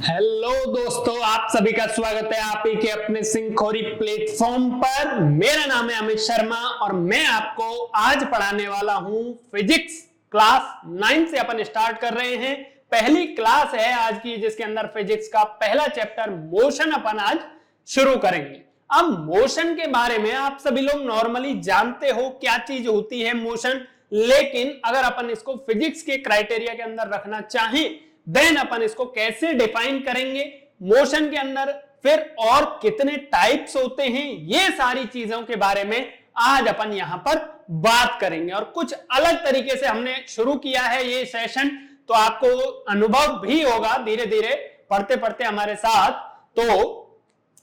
Hello दोस्तों, आप सभी का स्वागत है आप ही के अपने सिंखोरी प्लेटफॉर्म पर। मेरा नाम है अमित शर्मा और मैं आपको आज पढ़ाने वाला हूं फिजिक्स क्लास 9 से अपन स्टार्ट कर रहे हैं। पहली क्लास है आज की जिसके अंदर फिजिक्स का पहला चैप्टर मोशन अपन आज शुरू करेंगे। अब मोशन के बारे में आप सभी लोग नॉर्मली जानते हो क्या चीज होती है मोशन, लेकिन अगर अपन इसको फिजिक्स के क्राइटेरिया के अंदर रखना चाहें देन अपन इसको कैसे डिफाइन करेंगे, मोशन के अंदर फिर और कितने टाइप्स होते हैं, ये सारी चीजों के बारे में आज अपन यहां पर बात करेंगे। और कुछ अलग तरीके से हमने शुरू किया है ये सेशन, तो आपको अनुभव भी होगा धीरे धीरे पढ़ते पढ़ते हमारे साथ। तो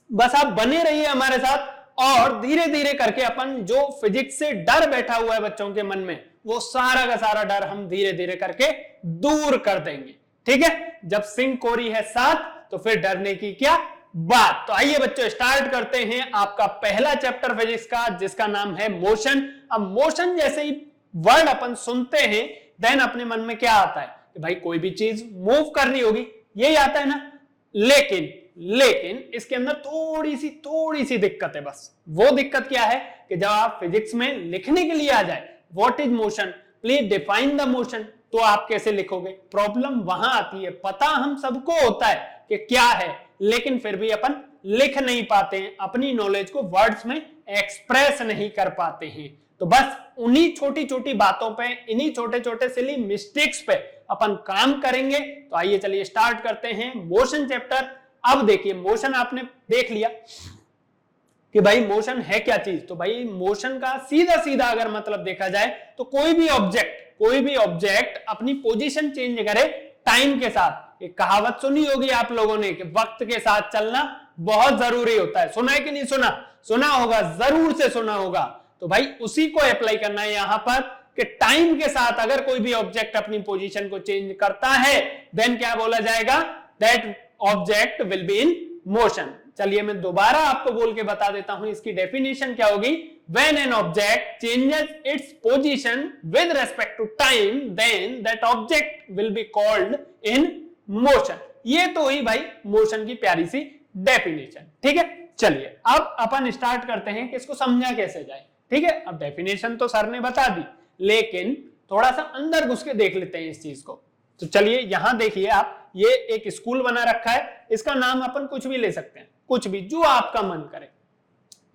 बस आप बने रहिए हमारे साथ और धीरे धीरे करके अपन जो फिजिक्स से डर बैठा हुआ है बच्चों के मन में, वो सारा का सारा डर हम धीरे धीरे करके दूर कर देंगे। ठीक है, जब सिंकोरी है साथ तो फिर डरने की क्या बात। तो आइए बच्चों स्टार्ट करते हैं आपका पहला चैप्टर फिजिक्स का जिसका नाम है मोशन। अब मोशन जैसे ही वर्ड अपन सुनते हैं देन अपने मन में क्या आता है कि भाई कोई भी चीज मूव करनी होगी, यही आता है ना। लेकिन इसके अंदर थोड़ी सी दिक्कत है। बस वो दिक्कत क्या है कि जब आप फिजिक्स में लिखने के लिए आ जाए what is motion, please define the motion, तो आप कैसे लिखोगे। प्रॉब्लम वहां आती है। पता हम सबको होता है कि क्या है, लेकिन फिर भी अपन लिख नहीं पाते हैं, अपनी नॉलेज को वर्ड्स में एक्सप्रेस नहीं कर पाते हैं। तो बस उन्हीं छोटी छोटी बातों पे, इन्हीं छोटे छोटे सिली मिस्टेक्स पे अपन काम करेंगे। तो आइए चलिए स्टार्ट करते हैं मोशन चैप्टर। अब देखिए मोशन आपने देख लिया कि भाई मोशन है क्या चीज। तो भाई मोशन का सीधा सीधा अगर मतलब देखा जाए तो कोई भी ऑब्जेक्ट अपनी पोजीशन चेंज करे टाइम के साथ। एक कहावत सुनी होगी आप लोगों ने कि वक्त के साथ चलना बहुत जरूरी होता है। सुना है कि नहीं सुना? सुना होगा, जरूर से सुना होगा। तो भाई उसी को अप्लाई करना है यहां पर कि टाइम के साथ अगर कोई भी ऑब्जेक्ट अपनी पोजीशन को चेंज करता है देन क्या बोला जाएगा, that object will be in motion. चलिए मैं दोबारा आपको बोल के बता देता हूं इसकी डेफिनेशन क्या होगी। When an object changes its position with respect to time, then that object will be called in motion। ये तो हुई भाई मोशन की प्यारी सी डेफिनेशन। ठीक है, चलिए अब अपन स्टार्ट करते हैं कि इसको समझा कैसे जाए। ठीक है, अब डेफिनेशन तो सर ने बता दी, लेकिन थोड़ा सा अंदर घुस के देख लेते हैं इस चीज को। तो चलिए यहां देखिए आप, ये एक स्कूल बना रखा है, इसका नाम अपन कुछ भी ले सकते हैं, कुछ भी जो आपका मन करे।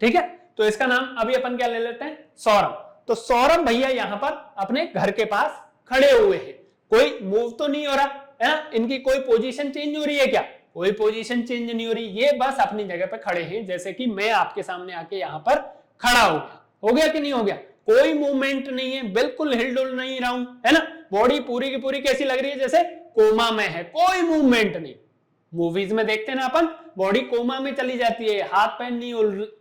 ठीक है, तो इसका नाम अभी अपन क्या ले लेते हैं, सौरभ। तो सौरभ भैया यहाँ पर अपने घर के पास खड़े हुए हैं, कोई मूव तो नहीं हो रहा है ना, इनकी कोई पोजीशन चेंज हो रही है क्या? कोई पोजीशन चेंज नहीं हो रही, ये बस अपनी जगह पे खड़े हैं। जैसे कि मैं आपके सामने आके यहाँ पर खड़ा हो गया कि नहीं हो गया? कोई मूवमेंट नहीं है, बिल्कुल हिलडुल नहीं रहा हूं, है ना। बॉडी पूरी की पूरी कैसी लग रही है, जैसे कोमा में है, कोई मूवमेंट नहीं। मूवीज में देखते हैं ना अपन, बॉडी कोमा में चली जाती है, हाथ पैर नहीं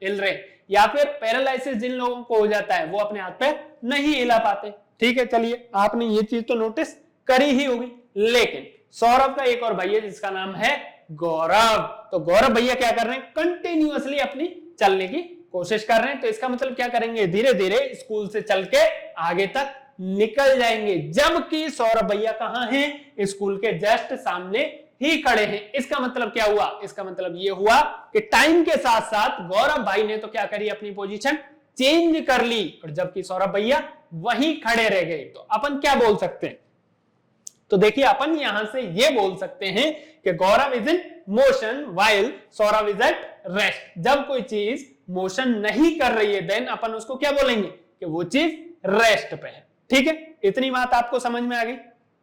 हिल रहे, या फिर पैरालिसिस जिन लोगों को हो जाता है वो अपने हाथ पैर नहीं हिला पाते। ठीक है, चलिए आपने ये चीज तो नोटिस करी ही होगी। लेकिन सौरभ का एक और भैया जिसका नाम है गौरव, तो गौरव भैया क्या कर रहे हैं, कंटिन्यूअसली अपनी चलने की कोशिश कर रहे हैं। तो इसका मतलब क्या करेंगे, धीरे धीरे स्कूल से चल के आगे तक निकल जाएंगे, जबकि सौरभ भैया कहां हैं, स्कूल के जस्ट सामने ही खड़े हैं। इसका मतलब क्या हुआ, इसका मतलब ये हुआ कि टाइम के साथ साथ गौरव भाई ने तो क्या करी, अपनी पोजीशन चेंज कर ली, और जबकि सौरभ भैया वहीं खड़े रह गए। तो अपन क्या बोल सकते हैं, तो देखिए अपन यहां से ये बोल सकते हैं कि Gaurav is in motion while Saurabh is at rest. जब कोई चीज मोशन नहीं कर रही है देन अपन उसको क्या बोलेंगे कि वो चीज रेस्ट पे है। ठीक है, इतनी बात आपको समझ में आ गई,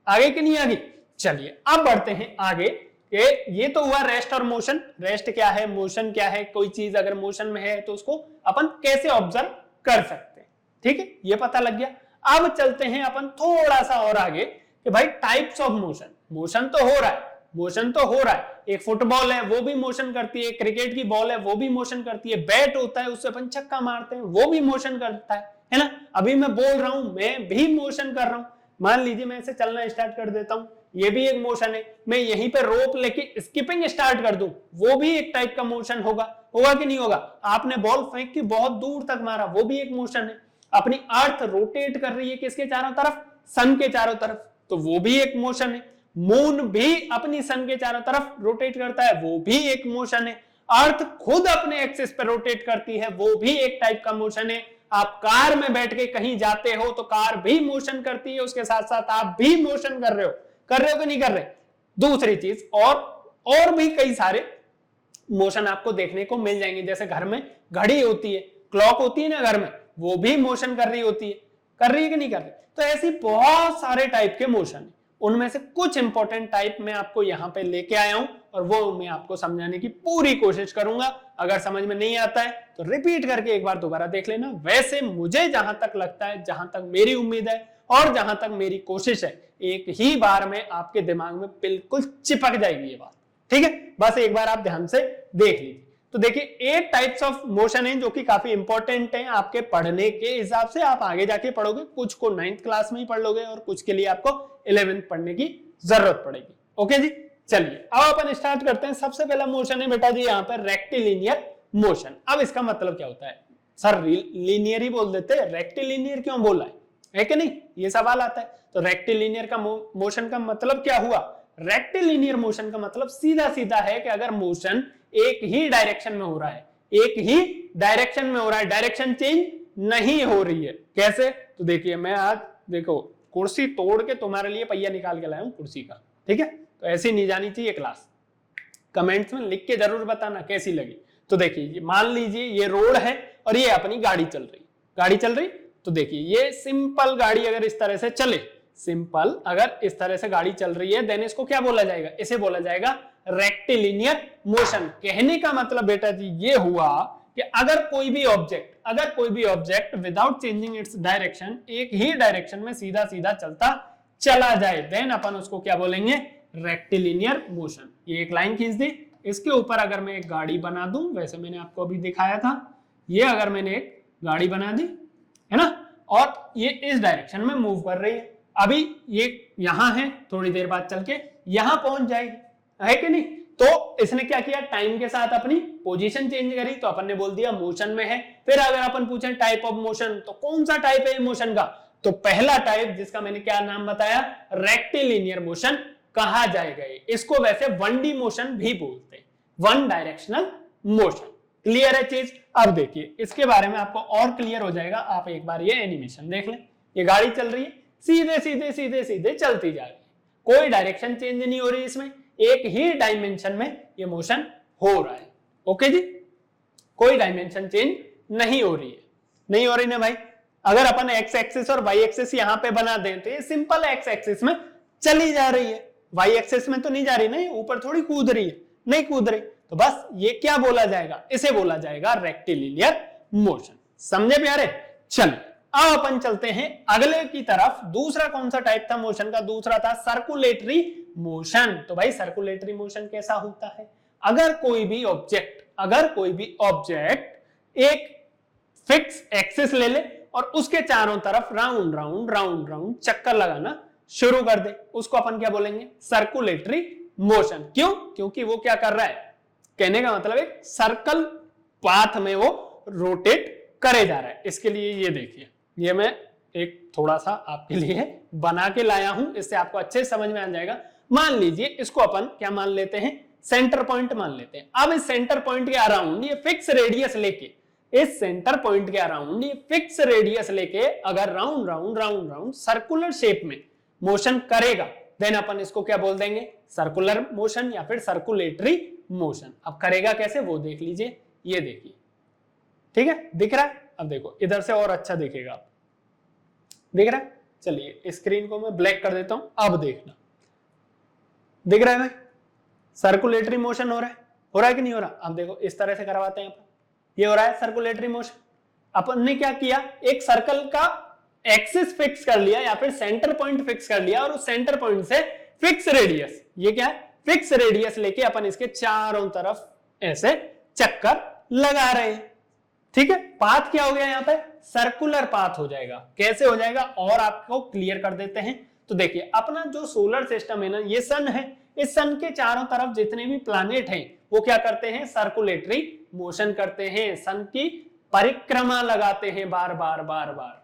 आगे कि नहीं आ गई? चलिए अब बढ़ते हैं आगे कि ये तो हुआ रेस्ट और मोशन। रेस्ट क्या है, मोशन क्या है, कोई चीज अगर मोशन में है तो उसको अपन कैसे ऑब्जर्व कर सकते हैं। ठीक है, ये पता लग गया। अब चलते हैं अपन थोड़ा सा और आगे कि भाई टाइप्स ऑफ मोशन। मोशन तो हो रहा है, मोशन तो हो रहा है, एक फुटबॉल है वो भी मोशन करती है, क्रिकेट की बॉल है वो भी मोशन करती है, बैट होता है उससे अपन छक्का मारते हैं वो भी मोशन करता है ना। अभी मैं बोल रहा हूं, मैं भी मोशन कर रहा हूं। मान लीजिए मैं ऐसे चलना स्टार्ट कर देता हूं, ये भी एक मोशन है। मैं यहीं पे रोप लेके स्किपिंग स्टार्ट कर दूं, वो भी एक टाइप का मोशन होगा कि नहीं होगा? आपने बॉल फेंक के बहुत दूर तक मारा, वो भी एक मोशन है। अपनी अर्थ रोटेट कर रही है किसके चारों तरफ, सन के चारों तरफ, तो वो भी एक मोशन है। मून भी अपनी सन के चारों तरफ रोटेट करता है, वो भी एक मोशन है। अर्थ खुद अपने एक्सिस पर रोटेट करती है, वो भी एक टाइप का मोशन है। आप कार में बैठ के कहीं जाते हो तो कार भी मोशन करती है, उसके साथ साथ आप भी मोशन कर रहे हो कि नहीं कर रहे। दूसरी चीज और भी कई सारे मोशन आपको देखने को मिल जाएंगे, जैसे घर में घड़ी होती है, क्लॉक होती है ना घर में, वो भी मोशन कर रही होती है, कर रही है कि नहीं कर रही। तो ऐसी बहुत सारे टाइप के मोशन है, उनमें से कुछ इंपॉर्टेंट टाइप मैं आपको यहां पे लेके आया हूं और वो मैं आपको समझाने की पूरी कोशिश करूंगा। अगर समझ में नहीं आता है तो रिपीट करके एक बार दोबारा देख लेना। वैसे मुझे जहां तक लगता है, जहां तक मेरी उम्मीद है और जहां तक मेरी कोशिश है, एक ही बार में आपके दिमाग में बिल्कुल चिपक जाएगी ये बात, ठीक है। बस एक बार आप ध्यान से देख लीजिए। तो देखिए 8 टाइप्स ऑफ मोशन हैं जो कि काफी इंपॉर्टेंट हैं आपके पढ़ने के हिसाब से। आप आगे जाके पढ़ोगे, कुछ को 9th क्लास में ही पढ़ लोगे और कुछ के लिए आपको 11th पढ़ने की जरूरत पड़ेगी। ओके जी, चलिए अब अपन स्टार्ट करते हैं। सबसे पहला मोशन है बेटा जी यहाँ पर रेक्टिलिनियर मोशन। अब इसका मतलब क्या होता है? सर लीनियर ही बोल देते हैं, रेक्टिलिनियर क्यों बोला है कि नहीं, ये सवाल आता है। तो रेक्टिलिनियर का मोशन का मतलब क्या हुआ? रेक्टिलिनियर मोशन का मतलब सीधा सीधा है कि अगर मोशन एक ही डायरेक्शन में हो रहा है, एक ही डायरेक्शन में हो रहा है, डायरेक्शन चेंज नहीं हो रही है। कैसे? तो देखिए मैं आज देखो कुर्सी तोड़ के तुम्हारे लिए पहिया निकाल के लाया हूं कुर्सी का, ठीक है। तो ऐसी नहीं जानी चाहिए क्लास। कमेंट्स में लिख के जरूर बताना कैसी लगी। तो देखिए मान लीजिए ये रोड है और ये अपनी गाड़ी चल रही, तो देखिए ये सिंपल गाड़ी अगर इस तरह से चले, सिंपल अगर इस तरह से गाड़ी चल रही है, देन इसको क्या बोला जाएगा? इसे बोला जाएगा रेक्टिलिनियर मोशन। कहने का मतलब बेटा जी ये हुआ कि अगर कोई भी object without changing its direction, एक ही डायरेक्शन में सीधा सीधा चलता चला जाए, देन अपन उसको क्या बोलेंगे? Rectilinear motion. ये एक लाइन खींच दी, इसके ऊपर अगर मैं एक गाड़ी बना दूं, वैसे मैंने आपको अभी दिखाया था, ये अगर मैंने एक गाड़ी बना दी है ना, और ये इस डायरेक्शन में मूव कर रही है, अभी ये यहां है, थोड़ी देर बाद चल के यहां पहुंच जाएगी, है कि नहीं। तो इसने क्या किया? टाइम के साथ अपनी पोजीशन चेंज करी, तो अपन ने बोल दिया मोशन में है। फिर अगर अपन पूछें टाइप ऑफ मोशन, तो कौन सा टाइप है मोशन का? तो पहला टाइप जिसका मैंने क्या नाम बताया? रेक्टिलिनियर मोशन कहा जाएगा। इसको वैसे 1D मोशन भी बोलते हैं, वन डायरेक्शनल मोशन। क्लियर है चीज? अब देखिए इसके बारे में आपको और क्लियर हो जाएगा। आप एक बार ये एनिमेशन देख लें। ये गाड़ी चल रही है, सीधे सीधे सीधे सीधे चलती जा रही है, कोई डायरेक्शन चेंज नहीं हो रही, इसमें एक ही डायमेंशन में ये मोशन हो रहा है। ओके जी, कोई डायमेंशन चेंज नहीं हो रही ना भाई। अगर अपन एक्स एक्सिस और वाई एक्सिस यहां पे बना दें तो ये सिंपल एक्स एक्सिस में चली जा रही है, वाई एक्सिस में तो नहीं जा रही ना, ऊपर थोड़ी कूद रही है, नहीं कूद रही। तो बस ये क्या बोला जाएगा? इसे बोला जाएगा रेक्टिलिनियर मोशन। समझे प्यारे? चलिए अब अपन चलते हैं अगले की तरफ। दूसरा कौन सा टाइप था मोशन का? दूसरा था सर्कुलेटरी मोशन। तो भाई सर्कुलेटरी मोशन कैसा होता है? अगर कोई भी ऑब्जेक्ट एक फिक्स एक्सिस ले ले और उसके चारों तरफ राउंड राउंड राउंड राउंड चक्कर लगाना शुरू कर दे, उसको अपन क्या बोलेंगे? Circulatory motion. क्यों? क्योंकि वो क्या कर रहा है? कहने का मतलब एक सर्कल पाथ में वो रोटेट करे जा रहा है। इसके लिए ये देखिए, ये मैं एक थोड़ा सा आपके लिए बना के लाया हूं, इससे आपको अच्छे समझ में आ जाएगा। मान लीजिए इसको अपन क्या मान लेते हैं? सेंटर पॉइंट मान लेते हैं। अब इस सेंटर पॉइंट के अराउंड ये फिक्स रेडियस लेके, इस सेंटर पॉइंट के अराउंड ये फिक्स रेडियस लेके अगर round round round round circular shape में मोशन करेगा, देन अपन इसको क्या बोल देंगे? सर्कुलर मोशन या फिर सर्कुलेटरी मोशन। अब करेगा कैसे वो देख लीजिए, ये देखिए, ठीक है, दिख रहा है? अब देखो इधर से और अच्छा दिखेगा, दिख रहा है? चलिए स्क्रीन को मैं ब्लैक कर देता हूं, अब देखना, दिख रहा है भाई? सर्कुलेटरी मोशन हो रहा है कि नहीं हो रहा? अब देखो इस तरह से करवाते हैं अपन, ये हो रहा है सर्कुलेटरी मोशन। अपन ने क्या किया? एक सर्कल का एक्सिस फिक्स कर लिया या फिर सेंटर पॉइंट फिक्स कर लिया और उस सेंटर पॉइंट से फिक्स रेडियस, ये क्या है? फिक्स रेडियस लेके अपन इसके चारों तरफ ऐसे चक्कर लगा रहे हैं, ठीक है। पाथ क्या हो गया? यहाँ पे सर्कुलर पाथ हो जाएगा। कैसे हो जाएगा और आपको क्लियर कर देते हैं। तो देखिए अपना जो सोलर सिस्टम है ना, ये सन है, इस सन के चारों तरफ जितने भी प्लैनेट हैं वो क्या करते हैं? सर्कुलेटरी मोशन करते हैं, सन की परिक्रमा लगाते हैं, बार बार बार बार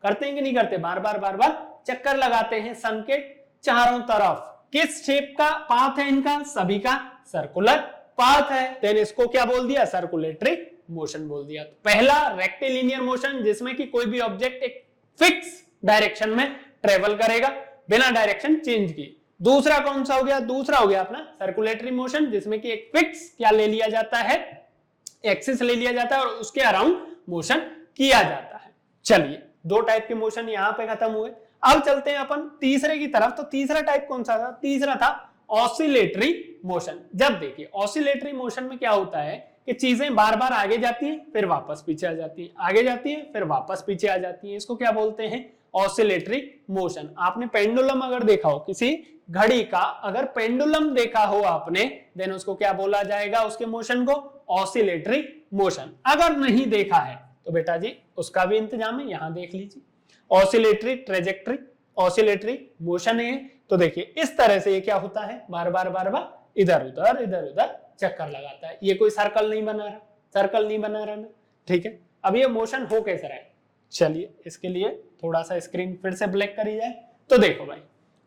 करते हैं कि नहीं करते? बार बार चक्कर लगाते हैं सन के चारों तरफ। किस शेप का पाथ है इनका, सभी का सर्कुलर पाथ है, देन इसको क्या बोल दिया, सर्कुलेटरी मोशन बोल दिया। तो पहला रेक्टिलिनियर मोशन जिसमें कि कोई भी ऑब्जेक्ट एक फिक्स डायरेक्शन में ट्रेवल करेगा बिना डायरेक्शन चेंज किए। दूसरा कौन सा हो गया, दूसरा हो गया अपना सर्कुलेटरी मोशन जिसमें कि एक फिक्स क्या ले लिया जाता है, एक्सिस ले लिया जाता है और उसके अराउंड मोशन किया जाता है। चलिए दो टाइप के मोशन यहां पे खत्म हुए। अब चलते हैं अपन तीसरे की तरफ। तो तीसरा टाइप कौन सा था, तीसरा था ऑसिलेटरी मोशन। जब देखिए ऑसिलेटरी मोशन में क्या होता है कि चीजें बार बार आगे जाती हैं फिर वापस पीछे आ जाती हैं, आगे जाती हैं फिर वापस पीछे आ जाती हैं, इसको क्या बोलते हैं, ऑसिलेटरी मोशन। आपने पेंडुलम अगर देखा हो, किसी घड़ी का अगर पेंडुलम देखा हो आपने, देन उसको क्या बोला जाएगा, उसके मोशन को ऑसिलेटरी मोशन। अगर नहीं देखा है तो बेटा जी उसका भी इंतजाम है, यहां देख लीजिए। ऑसिलेटरी ट्रेजेक्टरी, ऑसिलेटरी मोशन है। तो देखिए इस तरह से ये क्या होता है, बार बार इधर उधर चक्कर लगाता है। ये कोई सर्कल नहीं बना रहा, सर्कल नहीं बना रहा ना, ठीक है। अब ये मोशन हो कैसे रहा है, चलिए इसके लिए थोड़ा सा स्क्रीन फिर से ब्लैक करी जाए। तो देखो भाई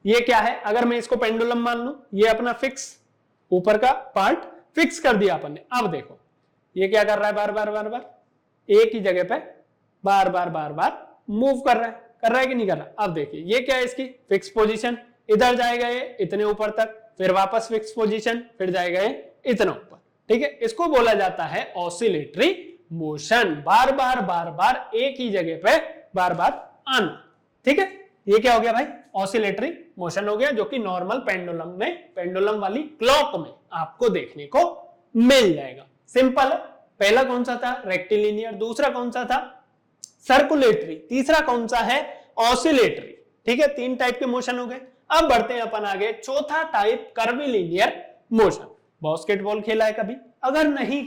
ये क्या है, अगर मैं इसको पेंडुलम मान लूं, ये अपना फिक्स ऊपर का पार्ट फिक्स कर दिया अपन ने। अब देखो ये क्या कर रहा है, बार बार एक ही जगह पे बार बार मूव कर रहा है कि नहीं कर रहा। अब देखिए ये क्या है, इसकी फिक्स पोजीशन, इधर जाएगा ये इतने ऊपर तक, फिर वापस फिक्स पोजीशन, फिर जाएगा ये इतना ऊपर, ठीक है। इसको बोला जाता है ऑसिलेटरी मोशन, बार बार एक ही जगह पे बार आना, ठीक है। ये क्या हो गया भाई, ऑसिलेटरी मोशन हो गया, जो कि नॉर्मल पेंडुलम में, पेंडुलम वाली क्लॉक में आपको देखने को मिल जाएगा। सिंपल है। पहला कौन सा था, रेक्टिलिनियर, दूसरा कौन सा था, सर्कुलेटरी, तीसरा कौन सा है, ऑसिलेटरी, ठीक है। तीन टाइप के मोशन हो गए। अब बढ़ते हैं अपन आगे, चौथा टाइप कर्विलिनियर मोशन। बास्केटबॉल खेला है कभी, अगर नहीं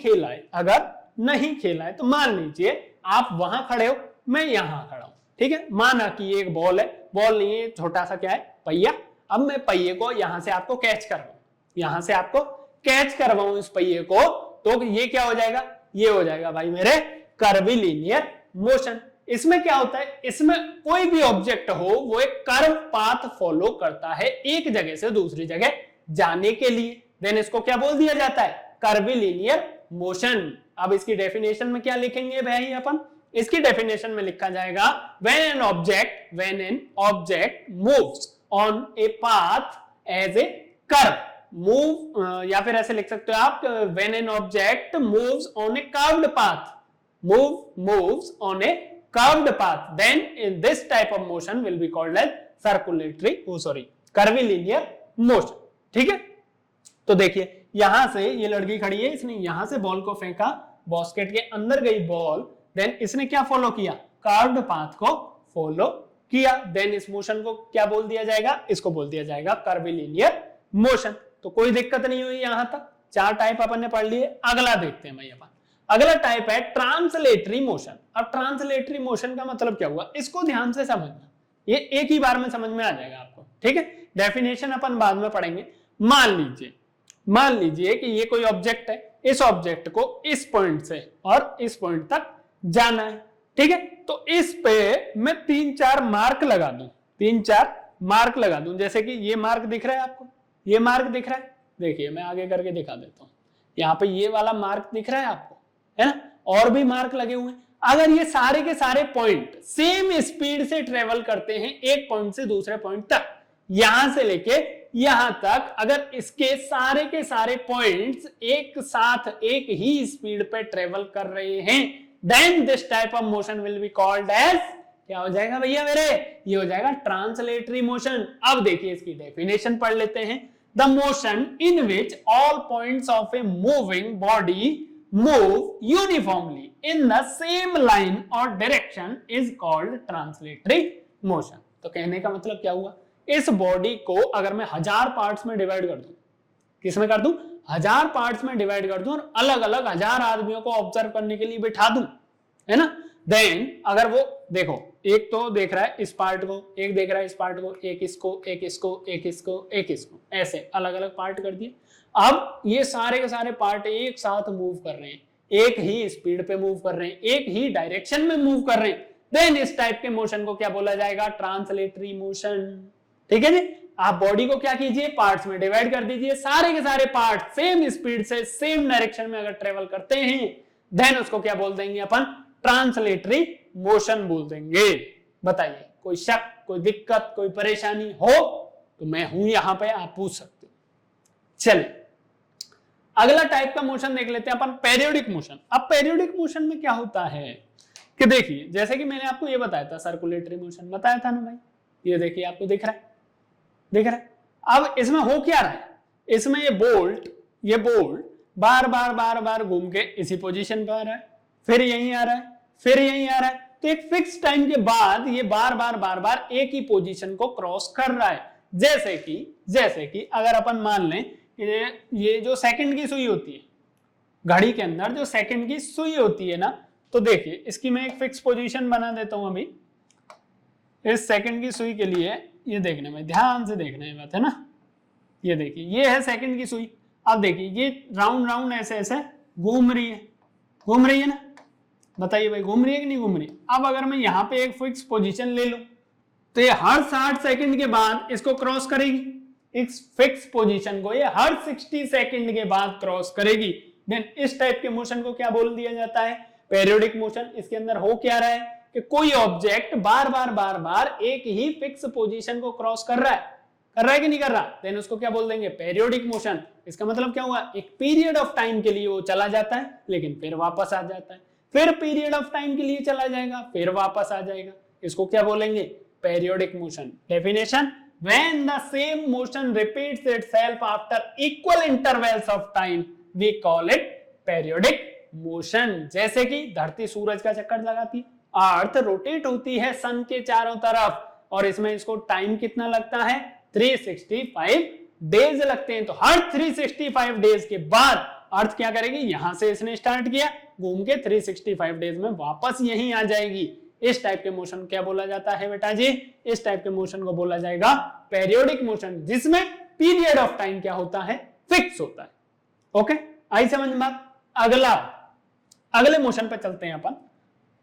खेला है तो मान लीजिए आप वहां खड़े हो, मैं यहां खड़ा हूं, ठीक है। माना कि ये एक बॉल है, बॉल नहीं है, छोटा सा क्या है, पहिया। अब मैं पहिए को यहां से आपको कैच करवाऊं, इस पहिए को, तो ये क्या हो जाएगा, ये हो जाएगा भाई मेरे कर्विलिनियर मोशन। इसमें क्या होता है, इसमें कोई भी ऑब्जेक्ट हो वो एक कर्व पाथ फॉलो करता है एक जगह से दूसरी जगह जाने के लिए, देन इसको क्या बोल दिया जाता है, कर्विलिनियर मोशन। अब इसकी डेफिनेशन में क्या लिखेंगे भाई अपन, इसकी डेफिनेशन में लिखा जाएगा when an object moves on a path as a curve, move या फिर ऐसे लिख सकते हो आप, when an object moves on a curved path, moves on a curved path, then in this type of motion will be called as curvilinear motion, ठीक है। तो देखिए यहां से ये लड़की खड़ी है, इसने यहां से बॉल को फेंका, बास्केट के अंदर गई बॉल, देन इसने क्या फॉलो किया, कर्व्ड पाथ को फॉलो किया, देन इस मोशन को क्या बोल दिया जाएगा, इसको बोल दिया जाएगा कर्विलिनियर मोशन। तो कोई दिक्कत नहीं हुई यहां तक, चार टाइप अपन ने पढ़ लिए। अगला देखते हैं भाई अपन, अगला टाइप है ट्रांसलेटरी मोशन। अब ट्रांसलेटरी मोशन का मतलब क्या हुआ, इसको ध्यान से समझना, ये एक ही बार में समझ में आ जाएगा आपको, ठीक है। डेफिनेशन अपन बाद में पढ़ेंगे। मान लीजिए कि ये कोई ऑब्जेक्ट है, इस ऑब्जेक्ट को इस पॉइंट से और इस पॉइंट तक जाना है, ठीक है। तो इस पे मैं 3-4 मार्क लगा दूं, जैसे कि ये मार्क दिख रहा है आपको, ये मार्क दिख रहा है, देखिए मैं आगे करके दिखा देता हूं, यहाँ पे ये वाला मार्क दिख रहा है आपको, है ना, और भी मार्क लगे हुए हैं। अगर ये सारे के सारे पॉइंट सेम स्पीड से ट्रेवल करते हैं एक पॉइंट से दूसरे पॉइंट तक, यहां से लेके यहां तक, अगर इसके सारे के सारे पॉइंट्स एक साथ एक ही स्पीड पे ट्रेवल कर रहे हैं, then this type of motion will be called as, क्या हो जाएगा भैया मेरे, ये हो जाएगा ट्रांसलेटरी मोशन। अब देखिए इसकी डेफिनेशन पढ़ लेते हैं। The motion in which all points of a moving body move uniformly in the same line or direction is called translatory motion। तो कहने का मतलब क्या हुआ, इस बॉडी को अगर मैं 1000 पार्ट्स में डिवाइड कर दूं, किसमें कर दूं, 1000 पार्ट्स में डिवाइड कर दूं और अलग अलग 1000 आदमियों को ऑब्जर्व करने के लिए बिठा दूं, है ना, देन अगर वो देखो, एक तो देख रहा है इस पार्ट को, एक देख रहा है इस पार्ट को, एक इसको, एक इसको, एक इसको, एक इसको, ऐसे अलग अलग पार्ट कर दिए। अब ये सारे के सारे पार्ट एक साथ मूव कर रहे हैं, एक ही स्पीड पे मूव कर रहे हैं, एक ही डायरेक्शन में मूव कर रहे हैं, देन इस टाइप के मोशन को क्या बोला जाएगा, ट्रांसलेटरी मोशन, ठीक है जी। आप बॉडी को क्या कीजिए, पार्ट्स में डिवाइड कर दीजिए, सारे के सारे पार्ट सेम स्पीड से सेम डायरेक्शन में अगर ट्रेवल करते हैं देन उसको क्या बोल देंगे अपन, ट्रांसलेटरी मोशन बोल देंगे। बताइए कोई शक, कोई दिक्कत, कोई परेशानी हो तो मैं हूं यहां पे, आप पूछ सकते हो। चलिए अगला टाइप का मोशन देख लेते हैं अपन, पेरियोडिक मोशन। अब पेरियोडिक मोशन में क्या होता है कि देखिए, जैसे कि मैंने आपको ये बताया था सर्कुलेटरी मोशन बताया था ना भाई, ये देखिए आपको दिख रहा है, दिख रहा है। अब इसमें हो क्या रहा है, इसमें ये बोल्ट बार बार घूम के इसी पोजीशन पे आ रहा है, फिर यहीं आ रहा है, फिर यहीं आ रहा है, तो एक फिक्स टाइम के बाद ये बार बार एक ही पोजीशन को क्रॉस कर रहा है। जैसे कि अगर अपन मान लें कि ये जो सेकंड की सुई होती है, घड़ी के अंदर जो सेकंड की सुई होती है ना, तो देखिए इसकी मैं एक फिक्स पोजीशन बना देता हूं अभी। इस सेकंड की सुई के लिए ये देखने में, ध्यान से देखना है बात है ना, ये देखिए ये है सेकंड की सुई। अब देखिए ये राउंड ऐसे घूम रही है ना, बताइए भाई घूम रही है कि नहीं घूम रही। अब अगर मैं यहाँ पे एक फिक्स पोजीशन ले लूं तो ये हर 60 सेकंड के बाद इसको क्रॉस करेगी, इस फिक्स पोजीशन को ये हर 60 सेकंड के बाद क्रॉस करेगी। देन इस टाइप के मोशन को क्या बोल दिया जाता है, पेरियोडिक मोशन। इसके अंदर हो क्या रहा है कि कोई ऑब्जेक्ट बार बार एक ही फिक्स पोजीशन को क्रॉस कर रहा है कि नहीं कर रहा, देन उसको क्या बोल देंगे, पेरियोडिक मोशन। इसका मतलब क्या हुआ, एक पीरियड ऑफ टाइम के लिए वो चला जाता है लेकिन फिर वापस आ जाता है, फिर पीरियड ऑफ टाइम के लिए चला जाएगा, फिर वापस आ जाएगा। इसको क्या बोलेंगे, periodic motion. Definition, when the same motion repeats itself after equal intervals of time we call it periodic motion। जैसे कि धरती सूरज का चक्कर लगाती है, अर्थ रोटेट होती है सन के चारों तरफ, और इसमें इसको टाइम कितना लगता है, 365 डेज लगते हैं। तो हर 365 डेज के बाद अर्थ क्या करेगी, यहां से इसने स्टार्ट किया, घूम के 365 डेज में वापस यहीं आ जाएगी। इस टाइप के मोशन क्या बोला जाता है बेटा जी, इस टाइप के मोशन को बोला जाएगा पेरियोडिक मोशन, जिसमें पीरियड ऑफ टाइम क्या होता है, फिक्स होता है। ओके, आई समझ में बात। अगले मोशन पे चलते हैं अपन।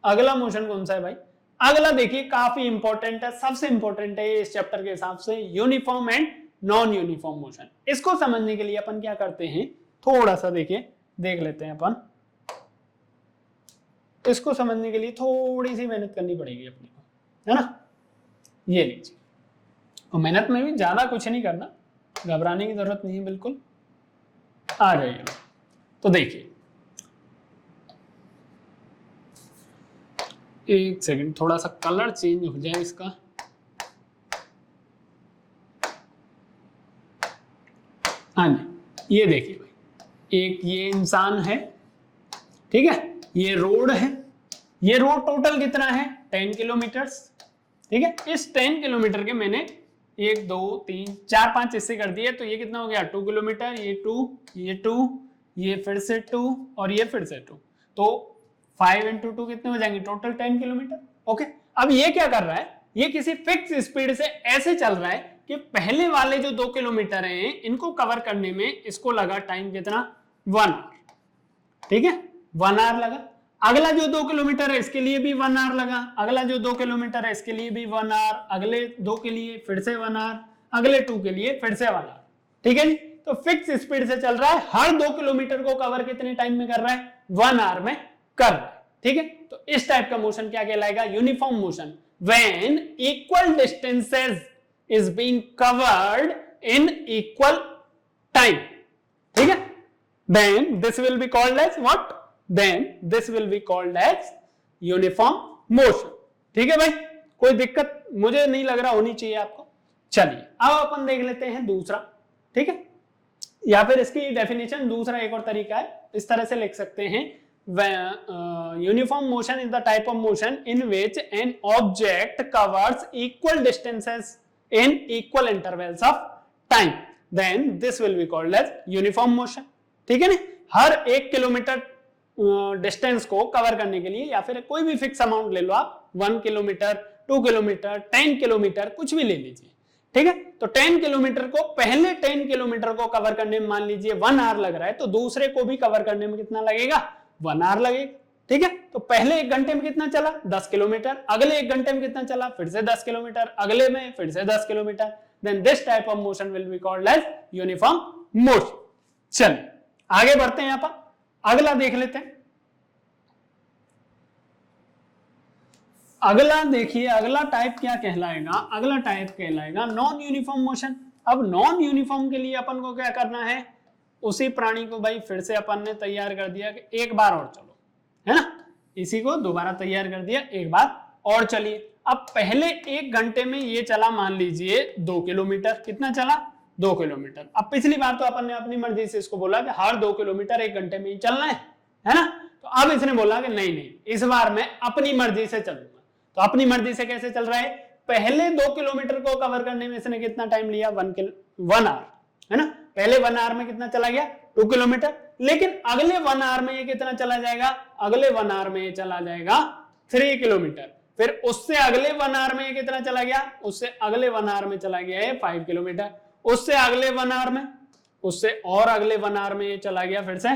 अगला मोशन कौन सा है भाई, अगला देखिए काफी इंपॉर्टेंट है, सबसे इंपॉर्टेंट है इस चैप्टर के हिसाब से, uniform and non uniform motion. इसको समझने के लिए अपन क्या करते हैं, थोड़ा सा देखिए देख लेते हैं अपन। इसको समझने के लिए थोड़ी सी मेहनत करनी पड़ेगी अपने को, है ना। ये लीजिए, और मेहनत में भी ज्यादा कुछ नहीं करना, घबराने की जरूरत नहीं है, बिल्कुल आ जाइए। तो देखिए एक सेकंड, थोड़ा सा कलर चेंज हो जाए इसका। हाँ जी, ये देखिए भाई, एक ये इंसान है, ठीक है, ये रोड है, ये रोड टोटल कितना है, 10 किलोमीटर्स, ठीक है। इस 10 किलोमीटर के मैंने 1 2 3 4 5 हिस्से कर दिए, तो ये कितना हो गया, 2 किलोमीटर, ये 2, ये फिर से 2 और ये फिर से 2, तो 5 × 2 कितने हो जाएंगे, टोटल 10 किलोमीटर। ओके, अब ये क्या कर रहा है, ये किसी फिक्स स्पीड से ऐसे चल रहा है कि पहले वाले जो 2 किलोमीटर हैं इनको कवर करने में इसको लगा टाइम कितना, 1 आवर, ठीक है, 1 आवर लगा। अगला जो 2 किलोमीटर है इसके लिए भी 1 आवर लगा, अगला जो 2 किलोमीटर है इसके लिए भी 1 आवर, अगले 2 के लिए फिर से 1 आवर, अगले 2 के लिए फिर से 1 आवर, ठीक है जी। तो फिक्स स्पीड से चल रहा है, हर 2 किलोमीटर को कवर कितने टाइम में कर रहा है, 1 आवर में कर रहा है, ठीक है। तो इस टाइप का मोशन क्या कहलाएगा, uniform motion. When equal distances is being covered in equal time, ठीक है, then this will be called as what, then this will be called as uniform motion। ठीक है भाई, कोई दिक्कत मुझे नहीं लग रहा होनी चाहिए आपको। चलिए अब अपन देख लेते हैं दूसरा, ठीक है, या फिर इसकी डेफिनेशन दूसरा एक और तरीका है, इस तरह से लिख सकते हैं, uniform motion is the type of motion in which an object covers equal distances in equal intervals of time, then this will be called as uniform motion. ठीक है ना, हर 1 किलोमीटर डिस्टेंस को कवर करने के लिए, या फिर कोई भी फिक्स अमाउंट ले लो आप, 1 किलोमीटर, 2 किलोमीटर, 10 किलोमीटर, कुछ भी ले लीजिए, ठीक है। तो 10 किलोमीटर को, पहले 10 किलोमीटर को कवर करने में मान लीजिए 1 आवर लग रहा है, तो दूसरे को भी कवर करने में कितना लगेगा, 1 आवर लगेगा, ठीक है। तो पहले 1 घंटे में कितना चला, 10 किलोमीटर, अगले 1 घंटे में कितना चला, फिर से 10 किलोमीटर, अगले में फिर से 10 kilometre, then this type of motion will be called as uniform motion. चलिए आगे बढ़ते हैं, यहां पर अगला देख लेते हैं। अगला देखिए, अगला टाइप क्या कहलाएगा? अगला टाइप कहलाएगा नॉन यूनिफॉर्म मोशन। अब नॉन यूनिफॉर्म के लिए अपन को क्या करना है? उसी प्राणी को भाई फिर से अपन ने तैयार कर दिया कि एक बार और चलो, है ना, इसी को दोबारा तैयार कर दिया, एक बार और चलिए। अब पहले 1 घंटे में ये चला मान लीजिए 2 किलोमीटर। कितना चला? 2 किलोमीटर। अब पिछली बार तो अपन ने अपनी मर्जी से इसको बोला कि हर 2 किलोमीटर 1 घंटे में ही चलना है ना। तो अब इसने बोला कि नहीं नहीं, इस बार मैं अपनी मर्जी से चलूंगा। तो अपनी मर्जी से कैसे चल रहा है? पहले 2 किलोमीटर को कवर करने में इसने कितना टाइम लिया? 1 आवर, है ना। पहले 1 आवर में कितना चला गया? 2 किलोमीटर। लेकिन अगले 1 आवर में ये कितना चला जाएगा? अगले 1 आवर में ये चला जाएगा 3 किलोमीटर। फिर उससे अगले 1 आवर में ये कितना चला गया? उससे अगले 1 आवर में चला गया है 5 किलोमीटर। उससे अगले 1 आवर में, उससे और अगले 1 आवर में ये चला गया फिर से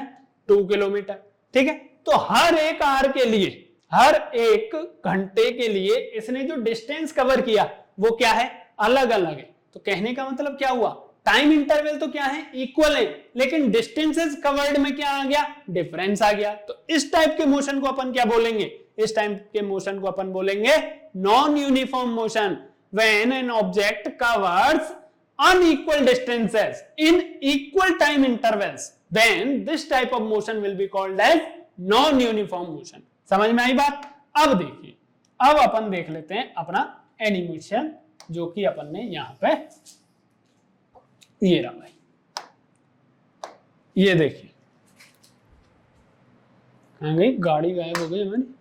2 किलोमीटर। ठीक है, तो हर एक आवर के लिए, हर 1 घंटे के लिए इसने जो डिस्टेंस कवर किया वो क्या है? अलग अलग है। तो कहने का मतलब क्या हुआ? टाइम इंटरवल तो क्या है? इक्वल है, लेकिन डिस्टेंसेस कवर्ड में क्या आ गया? डिफरेंस आ गया। तो इस टाइप के मोशन को अपन क्या बोलेंगे? इस टाइप के मोशन को अपन बोलेंगे non uniform motion. When an object covers unequal distances in equal time intervals, then this type of motion will be called as non-uniform motion. समझ में आई बात? अब देखिए, अब अपन देख लेते हैं अपना एनिमेशन, जो कि अपन ने यहां पे ये रहा भाई, ये देखिए कहां गई गाड़ी? गायब हो गई हमारी।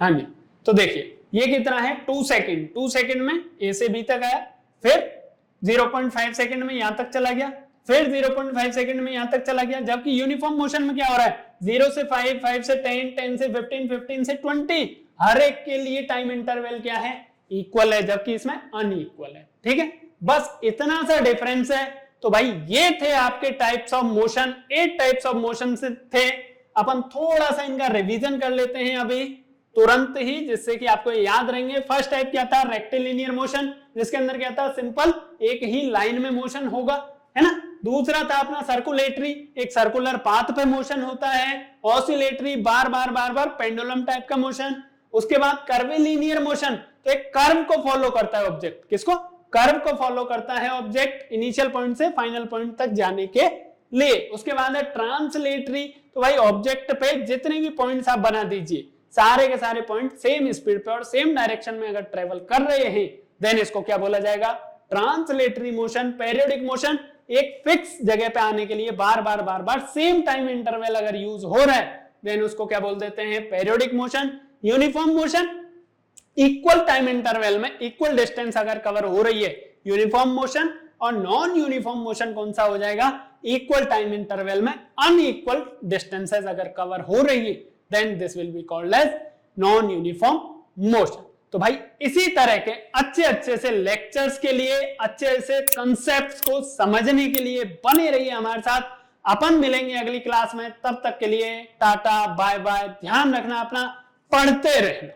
हाँ जी, तो देखिए ये कितना है? 2 सेकेंड। 2 सेकेंड में ए से बी तक आया, फिर 0.5 सेकंड में यहां तक चला गया, फिर 0.5 सेकंड में यहां तक चला गया। जबकि यूनिफॉर्म मोशन में क्या हो रहा है? 0 से 5, 5 से 10, 10 से 15, 15 से 20, हर एक के लिए टाइम इंटरवल क्या है? इक्वल है, जबकि इसमें अनइक्वल है। ठीक है, बस इतना सा डिफरेंस है। तो भाई ये थे आपके types of motion, 8 types of motion से थे। अपन थोड़ा सा इनका रिवीजन कर लेते हैं अभी तुरंत ही, जिससे कि आपको याद रहेंगे। फर्स्ट टाइप क्या था? रेक्टिलिनियर मोशन, जिसके अंदर क्या था? सिंपल एक ही लाइन में मोशन होगा, है ना। दूसरा था अपना सर्कुलेटरी, एक सर्कुलर पाथ पे मोशन होता है। ऑसिलेटरी, बार बार बार बार पेंडुलम टाइप का मोशन। उसके बाद कर्विलिनियर मोशन, तो एक कर्व को फॉलो करता है ऑब्जेक्ट। किसको? कर्व को फॉलो करता है ऑब्जेक्ट, इनिशियल पॉइंट से फाइनल पॉइंट तक जाने के लिए। उसके बाद है ट्रांसलेटरी, तो भाई ऑब्जेक्ट पे जितने भी पॉइंट्स आप बना दीजिए, सारे के सारे पॉइंट सेम स्पीड पे और सेम डायरेक्शन में अगर ट्रेवल कर रहे हैं, देन इसको क्या बोला जाएगा? Translatory motion. पेरियोडिक मोशन, एक फिक्स जगह पे आने के लिए बार बार बार बार सेम टाइम इंटरवल अगर यूज हो रहा है, देन उसको क्या बोल देते हैं? Periodic motion. Uniform motion, equal time interval में इक्वल डिस्टेंस अगर कवर हो रही है, यूनिफॉर्म मोशन। और नॉन यूनिफॉर्म मोशन कौन सा हो जाएगा? इक्वल टाइम इंटरवल में अनइक्वल डिस्टेंसेस अगर कवर हो रही है, then this will be called as non-uniform motion. तो भाई इसी तरह के अच्छे से लेक्चर्स के लिए, अच्छे से कंसेप्ट्स को समझने के लिए बने रहिए हमारे साथ। अपन मिलेंगे अगली क्लास में, तब तक के लिए टाटा बाय बाय। ध्यान रखना अपना, पढ़ते रहना।